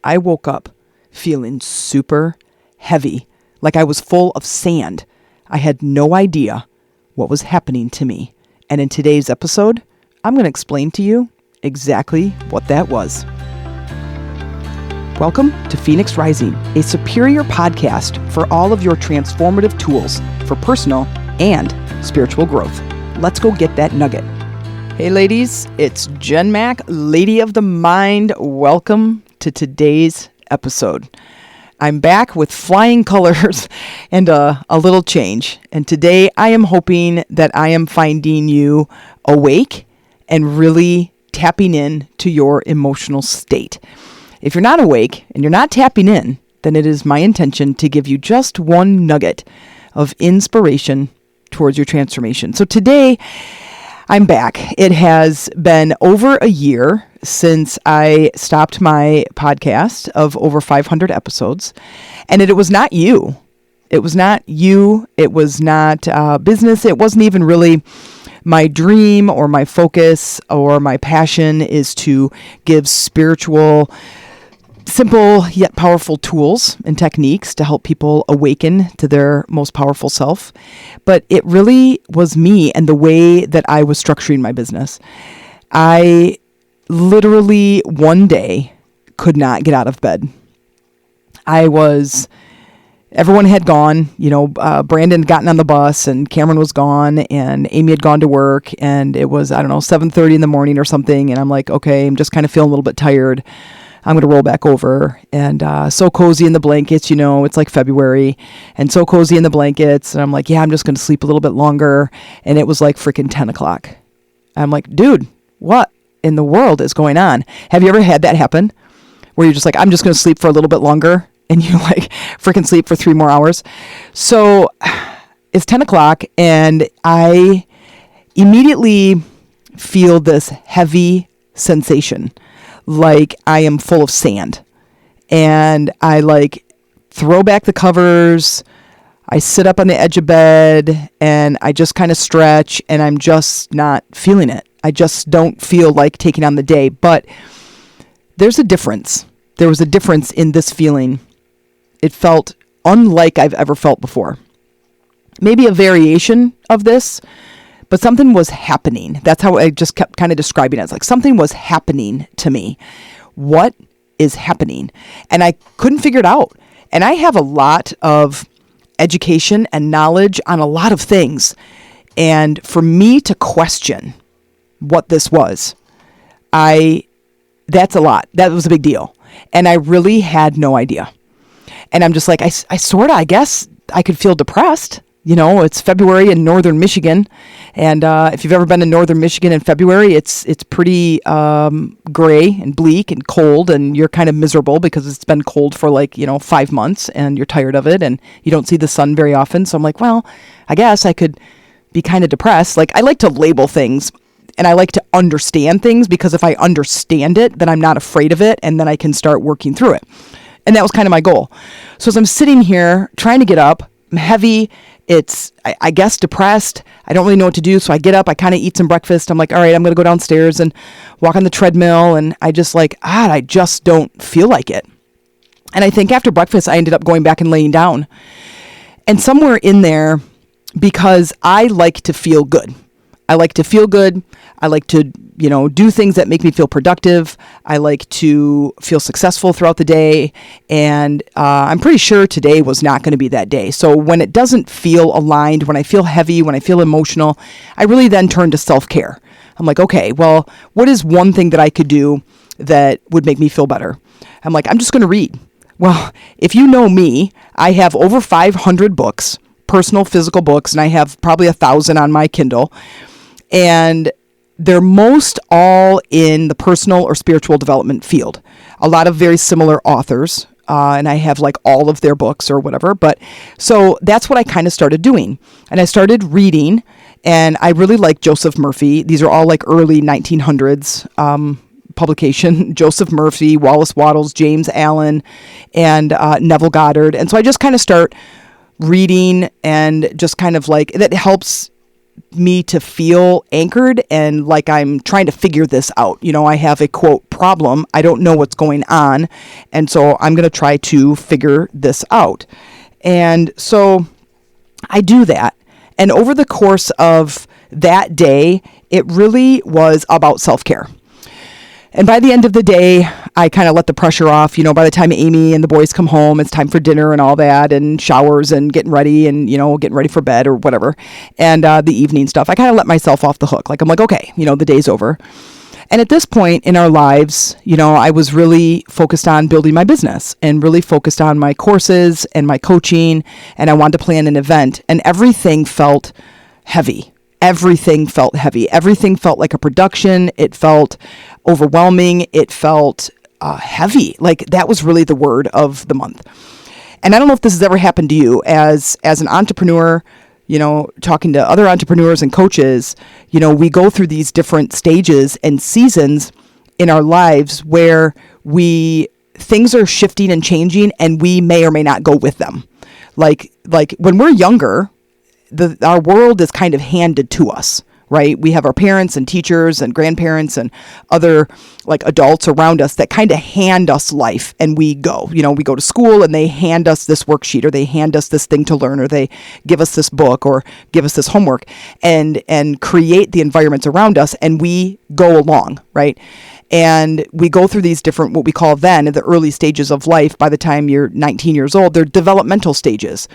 I woke up feeling super heavy, like I was full of sand. I had no idea what was happening to me. And in today's episode, I'm going to explain to you exactly what that was. Welcome to Phoenix Rising, a superior podcast for all of your transformative tools for personal and spiritual growth. Let's go get that nugget. Hey ladies, it's Jen Mack, Lady of the Mind. Welcome to today's episode. I'm back with flying colors and a little change. And today I am hoping that I am finding you awake and really tapping in to your emotional state. If you're not awake and you're not tapping in, then it is my intention to give you just one nugget of inspiration towards your transformation. So today, I'm back. It has been over a year since I stopped my podcast of over 500 episodes, and it was not you. It was not you. It was not business. It wasn't even really my dream or my focus or my passion is to give spiritual, simple yet powerful tools and techniques to help people awaken to their most powerful self. But it really was me and the way that I was structuring my business. I literally one day could not get out of bed. Everyone had gone, Brandon had gotten on the bus and Cameron was gone and Amy had gone to work and it was, 7:30 in the morning or something. And I'm like, okay, I'm just kind of feeling a little bit tired. I'm going to roll back over and so cozy in the blankets, it's like February and so cozy in the blankets. And I'm like, yeah, I'm just going to sleep a little bit longer. And it was like freaking 10 o'clock. I'm like, dude, what in the world is going on? Have you ever had that happen where you're just like, I'm just going to sleep for a little bit longer and you like freaking sleep for 3 more hours? So it's 10 o'clock and I immediately feel this heavy sensation. Like I am full of sand and I like throw back the covers. I sit up on the edge of bed and I just kind of stretch and I'm just not feeling it. I just don't feel like taking on the day, but there's a difference. There was a difference in this feeling. It felt unlike I've ever felt before. Maybe a variation of this, but something was happening. That's how I just kept kind of describing it. It's like something was happening to me. What is happening? And I couldn't figure it out. And I have a lot of education and knowledge on a lot of things. And for me to question what this was, that's a lot. That was a big deal. And I really had no idea. And I'm just like, I guess I could feel depressed. It's February in northern Michigan. And if you've ever been to northern Michigan in February, it's pretty gray and bleak and cold. And you're kind of miserable because it's been cold for 5 months and you're tired of it and you don't see the sun very often. So I'm like, well, I guess I could be kind of depressed. Like I like to label things and I like to understand things because if I understand it, then I'm not afraid of it and then I can start working through it. And that was kind of my goal. So as I'm sitting here trying to get up, I'm heavy. I guess depressed. I don't really know what to do. So I get up, I kind of eat some breakfast. I'm like, all right, I'm going to go downstairs and walk on the treadmill. And I just I just don't feel like it. And I think after breakfast, I ended up going back and laying down. And somewhere in there, because I like to feel good. I like to feel good. I like to, do things that make me feel productive. I like to feel successful throughout the day. And I'm pretty sure today was not going to be that day. So when it doesn't feel aligned, when I feel heavy, when I feel emotional, I really then turn to self-care. I'm like, okay, well, what is one thing that I could do that would make me feel better? I'm like, I'm just going to read. Well, if you know me, I have over 500 books, personal physical books, and I have probably 1,000 on my Kindle. And they're most all in the personal or spiritual development field. A lot of very similar authors, and I have all of their books or whatever. But so that's what I kind of started doing. And I started reading, and I really like Joseph Murphy. These are all early 1900s publication. Joseph Murphy, Wallace Wattles, James Allen, and Neville Goddard. And so I just kind of start reading and just kind of that helps me to feel anchored and like I'm trying to figure this out. I have a quote problem. I don't know what's going on. And so I'm going to try to figure this out. And so I do that. And over the course of that day, it really was about self-care. And by the end of the day, I kind of let the pressure off. By the time Amy and the boys come home, it's time for dinner and all that, and showers and getting ready and, getting ready for bed or whatever. And the evening stuff, I kind of let myself off the hook. Like, I'm like, okay, the day's over. And at this point in our lives, I was really focused on building my business and really focused on my courses and my coaching. And I wanted to plan an event, and everything felt heavy. Everything felt heavy. Everything felt like a production. It felt overwhelming. It felt heavy. Like, that was really the word of the month. And I don't know if this has ever happened to you as an entrepreneur, talking to other entrepreneurs and coaches. We go through these different stages and seasons in our lives where things are shifting and changing, and we may or may not go with them. Like when we're younger, our world is kind of handed to us, right? We have our parents and teachers and grandparents and other like adults around us that kind of hand us life, and we go. We go to school and they hand us this worksheet, or they hand us this thing to learn, or they give us this book or give us this homework and create the environments around us, and we go along, right? And we go through these different, what we call then in the early stages of life. By the time you're 19 years old, they're developmental stages.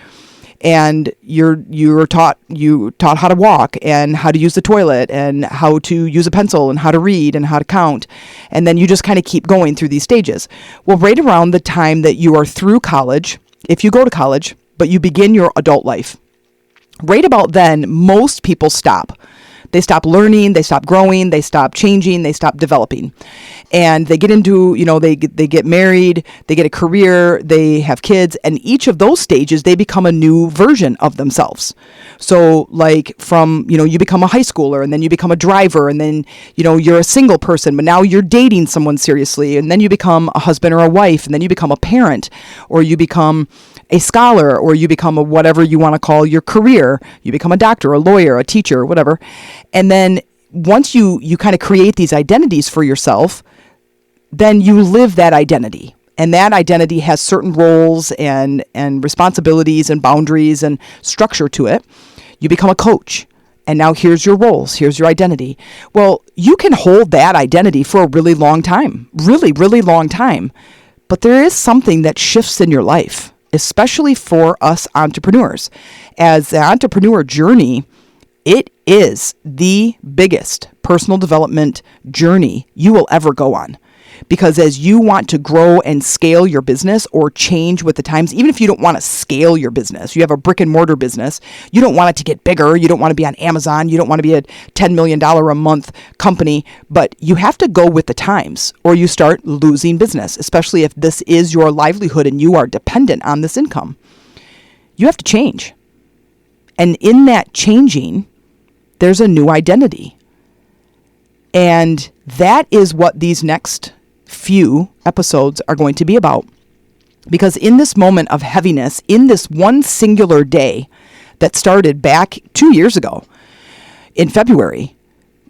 And you taught how to walk and how to use the toilet and how to use a pencil and how to read and how to count. And then you just kind of keep going through these stages. Well, right around the time that you are through college, if you go to college, but you begin your adult life, right about then, most people stop. They stop learning, they stop growing, they stop changing, they stop developing. And they get into, they get married, they get a career, they have kids, and each of those stages, they become a new version of themselves. So like from, you become a high schooler, and then you become a driver, and then, you're a single person, but now you're dating someone seriously, and then you become a husband or a wife, and then you become a parent, or you become a scholar, or you become a whatever you want to call your career. You become a doctor, a lawyer, a teacher, whatever. And then once you kind of create these identities for yourself, then you live that identity. And that identity has certain roles and responsibilities and boundaries and structure to it. You become a coach. And now here's your roles. Here's your identity. Well, you can hold that identity for a really long time. Really, really long time. But there is something that shifts in your life, especially for us entrepreneurs. As the entrepreneur journey, it is the biggest personal development journey you will ever go on. Because as you want to grow and scale your business or change with the times, even if you don't want to scale your business, you have a brick and mortar business, you don't want it to get bigger, you don't want to be on Amazon, you don't want to be a $10 million a month company, but you have to go with the times or you start losing business, especially if this is your livelihood and you are dependent on this income. You have to change. And in that changing, there's a new identity. And that is what these next few episodes are going to be about. Because in this moment of heaviness, in this one singular day that started back 2 years ago in February,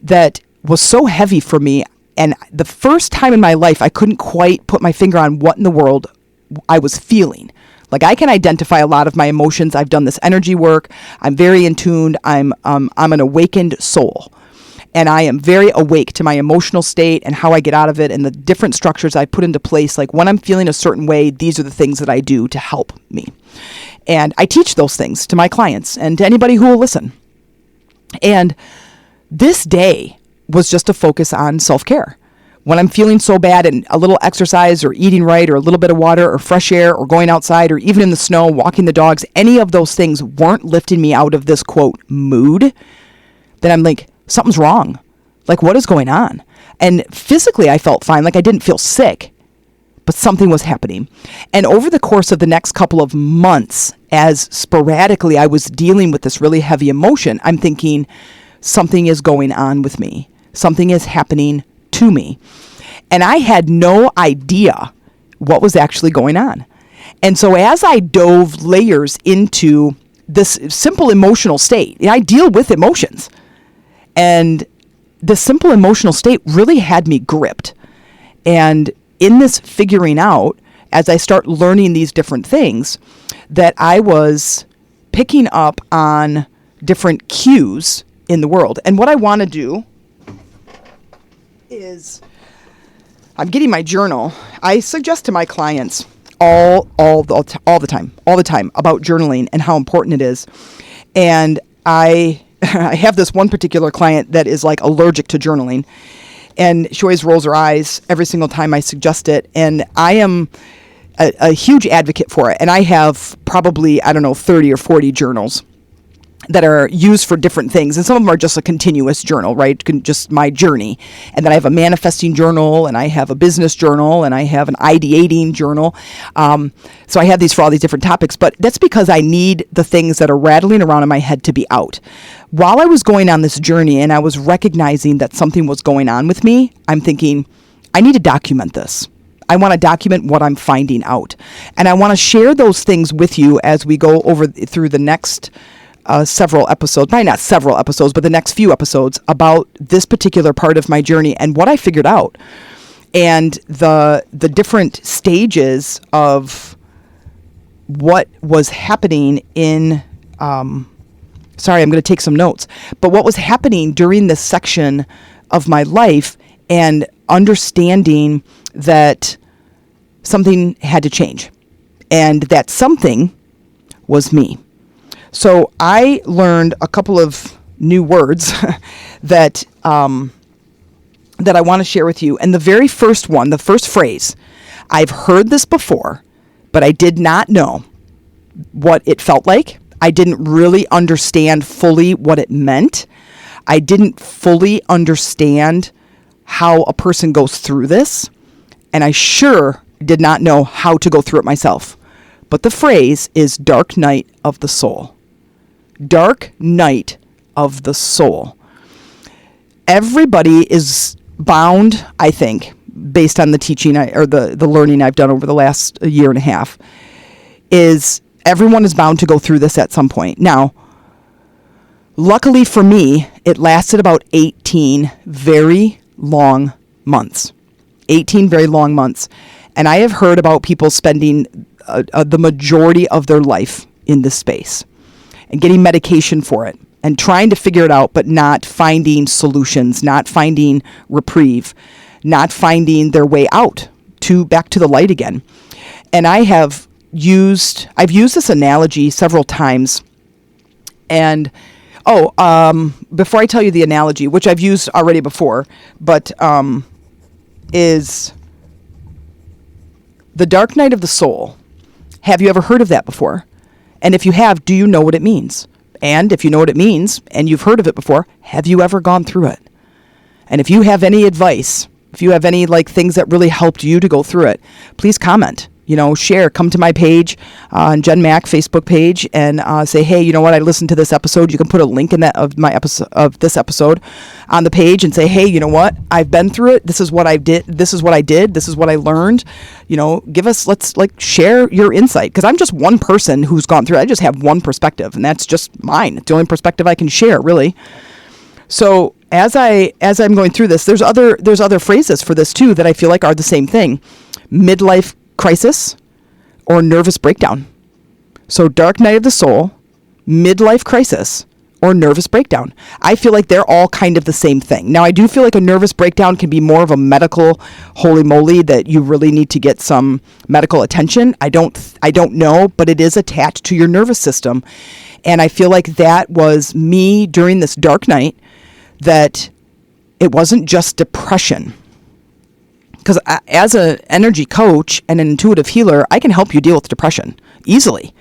that was so heavy for me, and the first time in my life I couldn't quite put my finger on what in the world I was feeling. Like, I can identify a lot of my emotions. I've done this energy work. I'm very in tune. I'm an awakened soul. And I am very awake to my emotional state and how I get out of it and the different structures I put into place. Like, when I'm feeling a certain way, these are the things that I do to help me. And I teach those things to my clients and to anybody who will listen. And this day was just a focus on self-care. When I'm feeling so bad, and a little exercise or eating right or a little bit of water or fresh air or going outside or even in the snow, walking the dogs, any of those things weren't lifting me out of this, quote, mood, then I'm like, something's wrong. Like, what is going on? And physically, I felt fine. Like, I didn't feel sick, but something was happening. And over the course of the next couple of months, as sporadically I was dealing with this really heavy emotion, I'm thinking, something is going on with me. Something is happening to me. And I had no idea what was actually going on. And so as I dove layers into this simple emotional state. I deal with emotions. And the simple emotional state really had me gripped. And in this figuring out, as I start learning these different things, that I was picking up on different cues in the world. And what I want to do is, I'm getting my journal. I suggest to my clients all the time about journaling and how important it is. And I have this one particular client that is like allergic to journaling, and she always rolls her eyes every single time I suggest it. And I am a huge advocate for it. And I have probably, 30 or 40 journals that are used for different things. And some of them are just a continuous journal, right? Just my journey. And then I have a manifesting journal, and I have a business journal, and I have an ideating journal. So I have these for all these different topics, but that's because I need the things that are rattling around in my head to be out. While I was going on this journey and I was recognizing that something was going on with me, I'm thinking, I need to document this. I want to document what I'm finding out. And I want to share those things with you as we go through the next several episodes, probably not several episodes, but the next few episodes about this particular part of my journey and what I figured out, and the different stages of what was happening in, sorry, I'm going to take some notes, but what was happening during this section of my life, and understanding that something had to change, and that something was me. So I learned a couple of new words that I want to share with you. And the very first one, the first phrase, I've heard this before, but I did not know what it felt like. I didn't really understand fully what it meant. I didn't fully understand how a person goes through this. And I sure did not know how to go through it myself. But the phrase is dark night of the soul. Dark night of the soul. Everybody is bound, I think, based on the teaching or the learning I've done over the last year and a half, is everyone is bound to go through this at some point. Now, luckily for me, it lasted about 18 very long months. 18 very long months. And I have heard about people spending the majority of their life in this space and getting medication for it and trying to figure it out, but not finding solutions, not finding reprieve, not finding their way out back to the light again. And I've used this analogy several times. And before I tell you the analogy, which I've used already before, but is the dark night of the soul. Have you ever heard of that before? And if you have, do you know what it means? And if you know what it means and you've heard of it before, have you ever gone through it? And if you have any advice, if you have any things that really helped you to go through it, please comment. Share, come to my page on Jen Mack Facebook page and say, hey, you know what? I listened to this episode. You can put a link in that of this episode on the page and say, hey, you know what? I've been through it. This is what I did. This is what I did. This is what I learned. Let's share your insight, because I'm just one person who's gone through it. I just have one perspective, and that's just mine. It's the only perspective I can share, really. So as I'm going through this, there's other phrases for this too that I feel like are the same thing. Midlife crisis or nervous breakdown. So dark night of the soul, midlife crisis, or nervous breakdown. I feel like they're all kind of the same thing. Now, I do feel like a nervous breakdown can be more of a medical holy moly that you really need to get some medical attention. I don't know, but it is attached to your nervous system. And I feel like that was me during this dark night, that it wasn't just depression. Because as an energy coach and an intuitive healer, I can help you deal with depression easily.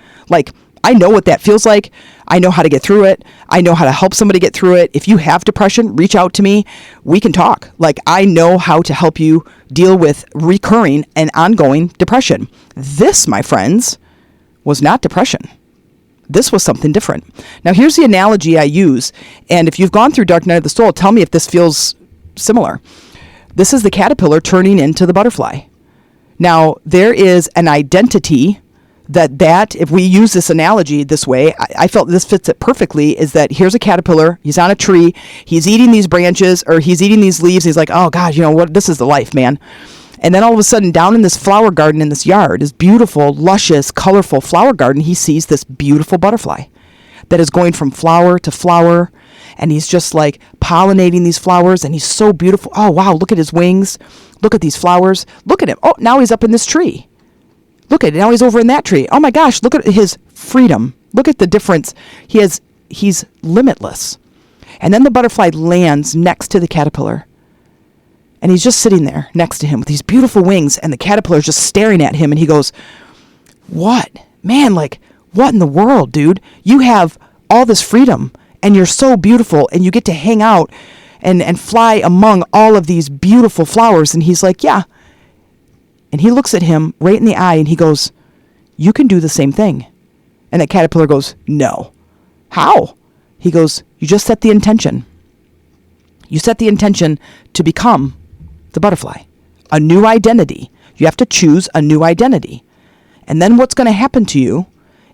I know what that feels like. I know how to get through it. I know how to help somebody get through it. If you have depression, reach out to me. We can talk. I know how to help you deal with recurring and ongoing depression. This, my friends, was not depression. This was something different. Now, here's the analogy I use. And if you've gone through Dark Night of the Soul, tell me if this feels similar. This is the caterpillar turning into the butterfly. Now, there is an identity that if we use this analogy this way, I felt this fits it perfectly, is that here's a caterpillar, he's on a tree, he's eating these branches, or he's eating these leaves, he's like, oh God, you know what, this is the life, man. And then all of a sudden, down in this flower garden in this yard, this beautiful, luscious, colorful flower garden, he sees this beautiful butterfly that is going from flower to flower, and he's just like pollinating these flowers, and he's so beautiful. Oh wow, look at his wings, look at these flowers, look at him. Oh, now he's up in this tree. Look at it. Now he's over in that tree. Oh my gosh, look at his freedom. Look at the difference. He's limitless. And then the butterfly lands next to the caterpillar. And he's just sitting there next to him with these beautiful wings, and the caterpillar is just staring at him, and he goes, what? Man, like, what in the world, dude? You have all this freedom, and you're so beautiful, and you get to hang out and fly among all of these beautiful flowers. And he's like, yeah. And he looks at him right in the eye, and he goes, you can do the same thing. And that caterpillar goes, no. How? He goes, you just set the intention. You set the intention to become the butterfly, a new identity. You have to choose a new identity. And then what's going to happen to you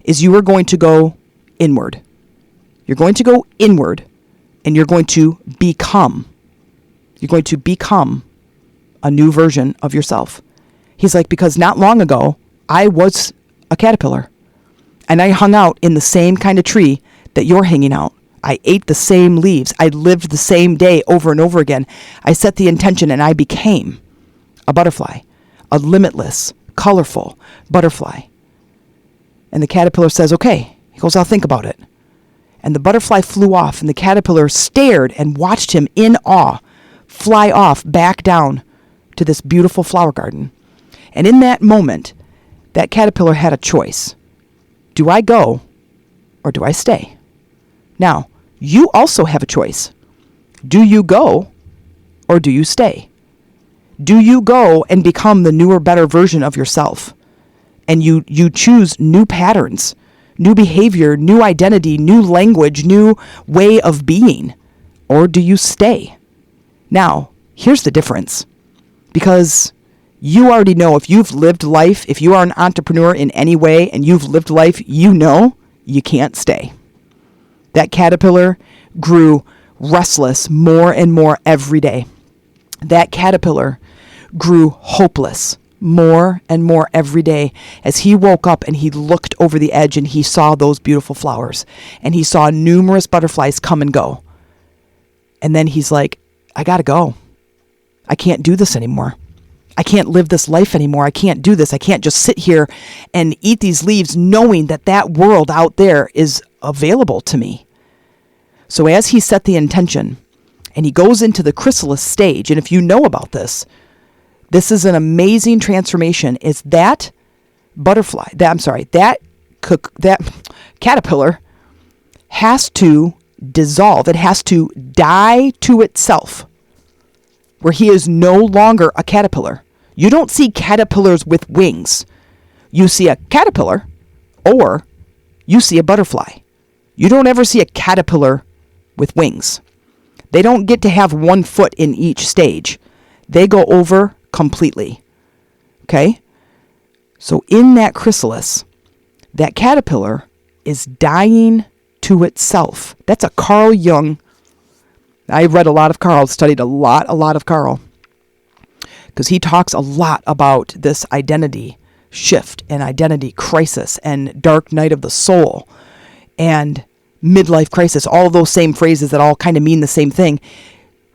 is you are going to go inward. You're going to go inward, and you're going to become. You're going to become a new version of yourself. He's like, because not long ago, I was a caterpillar, and I hung out in the same kind of tree that you're hanging out. I ate the same leaves. I lived the same day over and over again. I set the intention, and I became a butterfly, a limitless, colorful butterfly. And the caterpillar says, okay. He goes, I'll think about it. And the butterfly flew off, and the caterpillar stared and watched him in awe fly off back down to this beautiful flower garden. And in that moment, that caterpillar had a choice. Do I go or do I stay? Now, you also have a choice. Do you go or do you stay? Do you go and become the newer, better version of yourself? And you choose new patterns, new behavior, new identity, new language, new way of being? Or do you stay? Now, here's the difference. Because you already know, if you've lived life, if you are an entrepreneur in any way and you've lived life, you know you can't stay. That caterpillar grew restless more and more every day. That caterpillar grew hopeless more and more every day as he woke up and he looked over the edge and he saw those beautiful flowers and he saw numerous butterflies come and go. And then he's like, I gotta go. I can't do this anymore. I can't live this life anymore. I can't do this. I can't just sit here and eat these leaves knowing that that world out there is available to me. So as he set the intention and he goes into the chrysalis stage, and if you know about this, this is an amazing transformation. It's that butterfly, that caterpillar has to dissolve. It has to die to itself, where he is no longer a caterpillar. You don't see caterpillars with wings. You see a caterpillar, or you see a butterfly. You don't ever see a caterpillar with wings. They don't get to have one foot in each stage. They go over completely. Okay? So in that chrysalis, that caterpillar is dying to itself. That's a Carl Jung. I read a lot of Carl, studied a lot of Carl, because he talks a lot about this identity shift and identity crisis and dark night of the soul and midlife crisis, all of those same phrases that all kind of mean the same thing.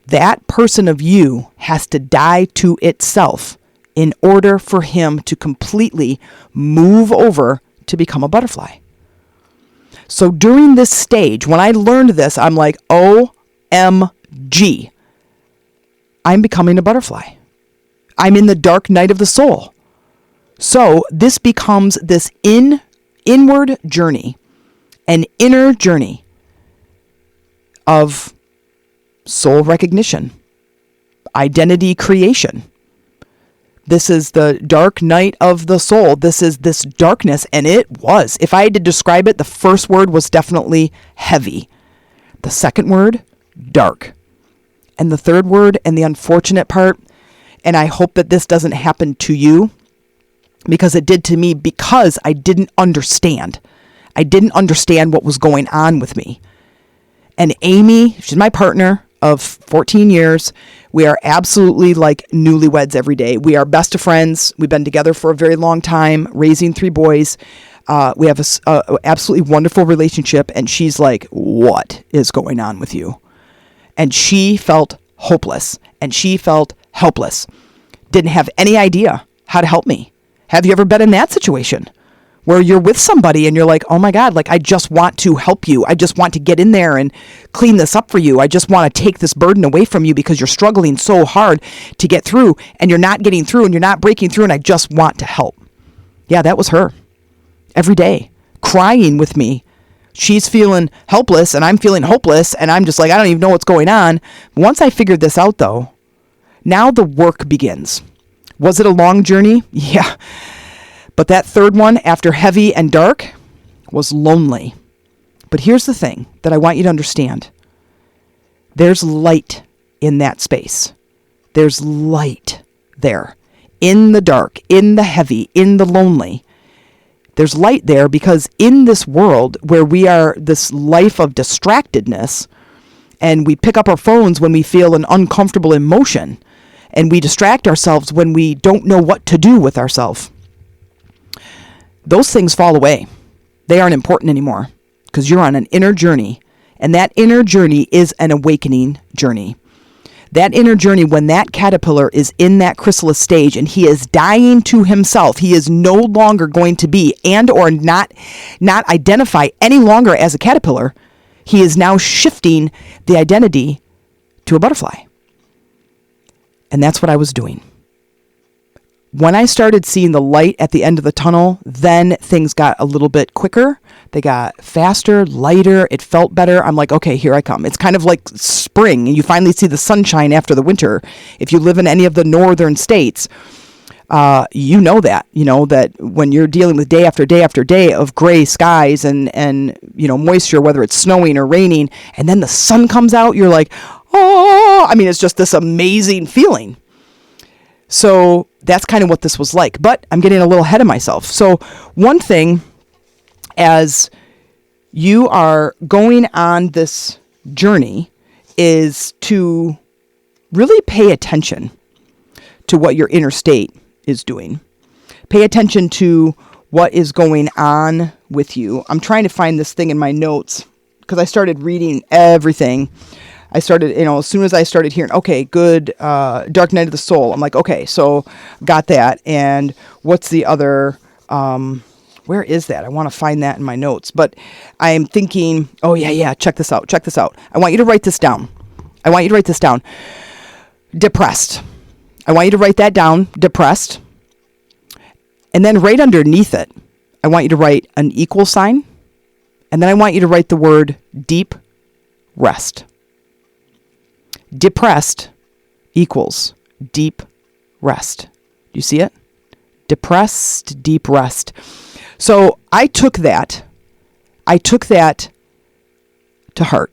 That person of you has to die to itself in order for him to completely move over to become a butterfly. So during this stage, when I learned this, I'm like, OMG, I'm becoming a butterfly. I'm in the dark night of the soul. So this becomes this inward journey, an inner journey of soul recognition, identity creation. This is the dark night of the soul. This is this darkness. And it was, if I had to describe it, the first word was definitely heavy. The second word, dark. And the third word, and the unfortunate part, and I hope that this doesn't happen to you, because it did to me because I didn't understand. I didn't understand what was going on with me. And Amy, she's my partner of 14 years. We are absolutely like newlyweds every day. We are best of friends. We've been together for a very long time, raising 3 boys. We have a absolutely wonderful relationship. And she's like, what is going on with you? And she felt hopeless and she felt helpless. Didn't have any idea how to help me. Have you ever been in that situation where you're with somebody and you're like, oh my God, like I just want to help you. I just want to get in there and clean this up for you. I just want to take this burden away from you because you're struggling so hard to get through and you're not getting through and you're not breaking through and I just want to help. Yeah, that was her. Every day, crying with me. She's feeling helpless and I'm feeling hopeless and I'm just like, I don't even know what's going on. Once I figured this out though, now the work begins. Was it a long journey? Yeah. But that third one, after heavy and dark, was lonely. But here's the thing that I want you to understand. There's light in that space. There's light there. In the dark, in the heavy, in the lonely. There's light there because in this world where we are this life of distractedness and we pick up our phones when we feel an uncomfortable emotion, and we distract ourselves when we don't know what to do with ourselves. Those things fall away. They aren't important anymore because you're on an inner journey. And that inner journey is an awakening journey. That inner journey, when that caterpillar is in that chrysalis stage and he is dying to himself, he is no longer going to be and or not identify any longer as a caterpillar. He is now shifting the identity to a butterfly. And that's what I was doing. When I started seeing the light at the end of the tunnel, then things got a little bit quicker. They got faster, lighter. It felt better. I'm like, okay, here I come. It's kind of like spring and you finally see the sunshine after the winter. If you live in any of the northern states, you know that when you're dealing with day after day after day of gray skies and moisture, whether it's snowing or raining, and then the sun comes out, you're like, oh, I mean, it's just this amazing feeling. So that's kind of what this was like, but I'm getting a little ahead of myself. So one thing, as you are going on this journey, is to really pay attention to what your inner state is doing. Pay attention to what is going on with you. I'm trying to find this thing in my notes because I started reading everything. I started, as soon as I started hearing, okay, good, Dark Night of the Soul. I'm like, okay, so got that. And what's the other, where is that? I want to find that in my notes. But I am thinking, oh, yeah, check this out. I want you to write this down. Depressed. I want you to write that down, depressed. And then right underneath it, I want you to write an equal sign. And then I want you to write the word deep rest. Depressed equals deep rest. Do you see it? Depressed, deep rest. So I took that to heart.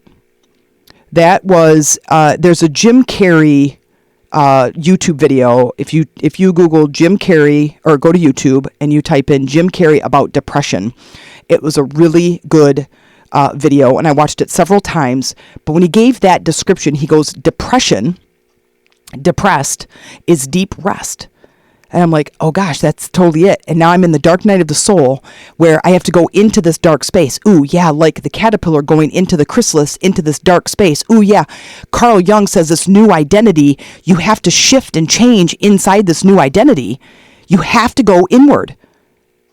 That was, there's a Jim Carrey YouTube video. If you Google Jim Carrey or go to YouTube and you type in Jim Carrey about depression, it was a really good video, and I watched it several times. But when he gave that description, he goes, depressed is deep rest. And I'm like, oh gosh, that's totally it. And now I'm in the dark night of the soul where I have to go into this dark space. Ooh, yeah, like the caterpillar going into the chrysalis, into this dark space. Ooh, yeah. Carl Jung says this new identity, you have to shift and change inside this new identity. You have to go inward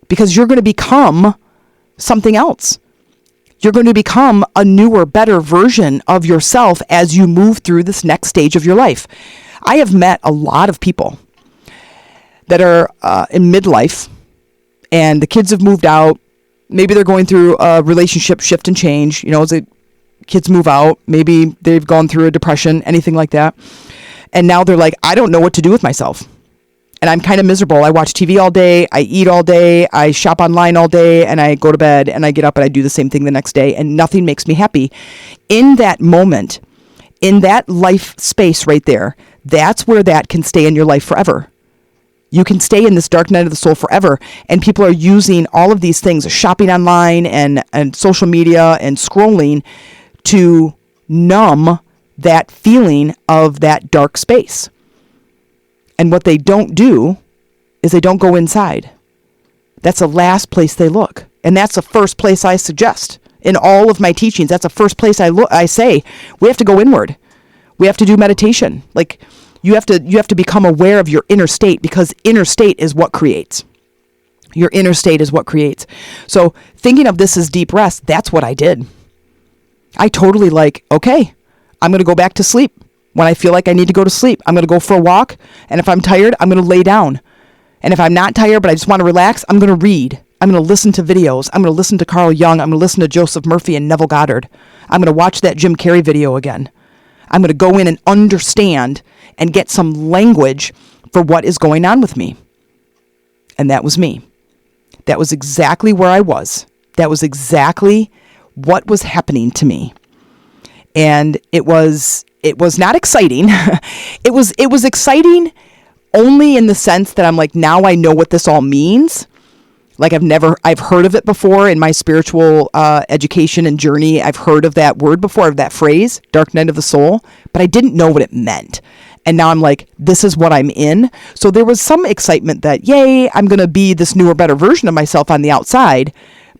because you're going to become something else. You're going to become a newer, better version of yourself as you move through this next stage of your life. I have met a lot of people that are in midlife and the kids have moved out. Maybe they're going through a relationship shift and change. As the kids move out, maybe they've gone through a depression, anything like that. And now they're like, I don't know what to do with myself. And I'm kind of miserable. I watch TV all day. I eat all day. I shop online all day. And I go to bed and I get up and I do the same thing the next day. And nothing makes me happy. In that moment, in that life space right there, that's where that can stay in your life forever. You can stay in this dark night of the soul forever. And people are using all of these things, shopping online and social media and scrolling, to numb that feeling of that dark space. And what they don't do is they don't go inside. That's the last place they look. And that's the first place I suggest. In all of my teachings, that's the first place I say, we have to go inward. We have to do meditation. Like, you have to become aware of your inner state, because inner state is what creates. Your inner state is what creates. So thinking of this as deep rest, that's what I did. I totally okay, I'm going to go back to sleep. When I feel like I need to go to sleep, I'm going to go for a walk. And if I'm tired, I'm going to lay down. And if I'm not tired, but I just want to relax, I'm going to read. I'm going to listen to videos. I'm going to listen to Carl Jung. I'm going to listen to Joseph Murphy and Neville Goddard. I'm going to watch that Jim Carrey video again. I'm going to go in and understand and get some language for what is going on with me. And that was me. That was exactly where I was. That was exactly what was happening to me. And it was not exciting. It was exciting only in the sense that I'm like, now I know what this all means. Like I've heard of it before in my spiritual education and journey. I've heard of that word before, of that phrase, dark night of the soul, but I didn't know what it meant. And now I'm like, this is what I'm in. So there was some excitement that, yay, I'm going to be this newer, better version of myself on the outside.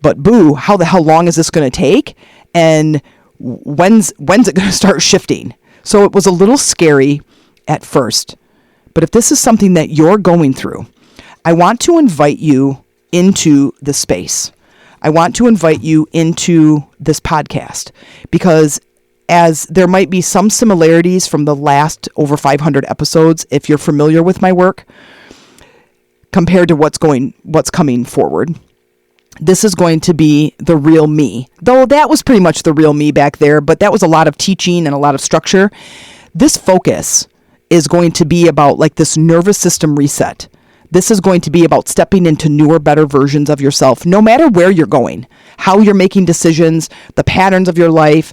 But boo, how the hell long is this going to take? And when's it going to start shifting? So it was a little scary at first. But if this is something that you're going through, I want to invite you into the space. I want to invite you into this podcast, because as there might be some similarities from the last over 500 episodes, if you're familiar with my work, compared to what's coming forward, this is going to be the real me. Though that was pretty much the real me back there, but that was a lot of teaching and a lot of structure. This focus is going to be about like this nervous system reset. This is going to be about stepping into newer, better versions of yourself, no matter where you're going, how you're making decisions, the patterns of your life,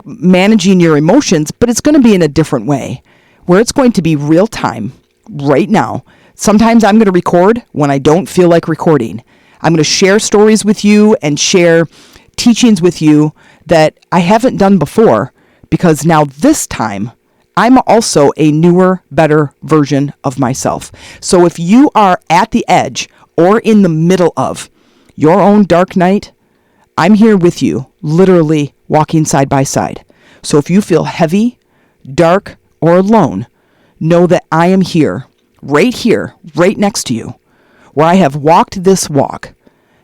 managing your emotions, but it's going to be in a different way, where it's going to be real time, right now. Sometimes I'm going to record when I don't feel like recording. I'm going to share stories with you and share teachings with you that I haven't done before, because now this time, I'm also a newer, better version of myself. So if you are at the edge or in the middle of your own dark night, I'm here with you, literally walking side by side. So if you feel heavy, dark, or alone, know that I am here, right next to you, where I have walked this walk.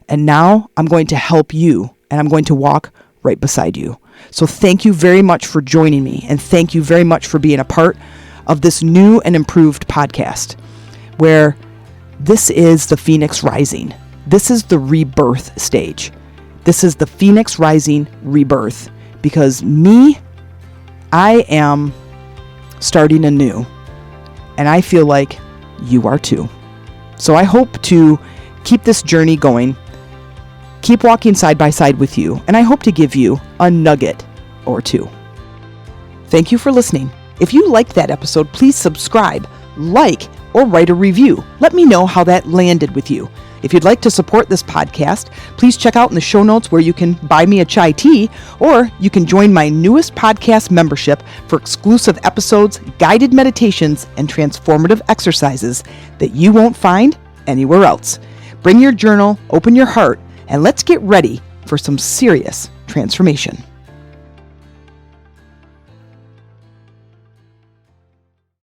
And now I'm going to help you, and I'm going to walk right beside you. So thank you very much for joining me, and thank you very much for being a part of this new and improved podcast, where this is the Phoenix Rising. This is the rebirth stage. This is the Phoenix Rising rebirth, because I am starting anew, and I feel like you are too. So I hope to keep this journey going, keep walking side by side with you, and I hope to give you a nugget or two. Thank you for listening. If you liked that episode, please subscribe, like, or write a review. Let me know how that landed with you. If you'd like to support this podcast, please check out in the show notes where you can buy me a chai tea, or you can join my newest podcast membership for exclusive episodes, guided meditations, and transformative exercises that you won't find anywhere else. Bring your journal, open your heart, and let's get ready for some serious transformation.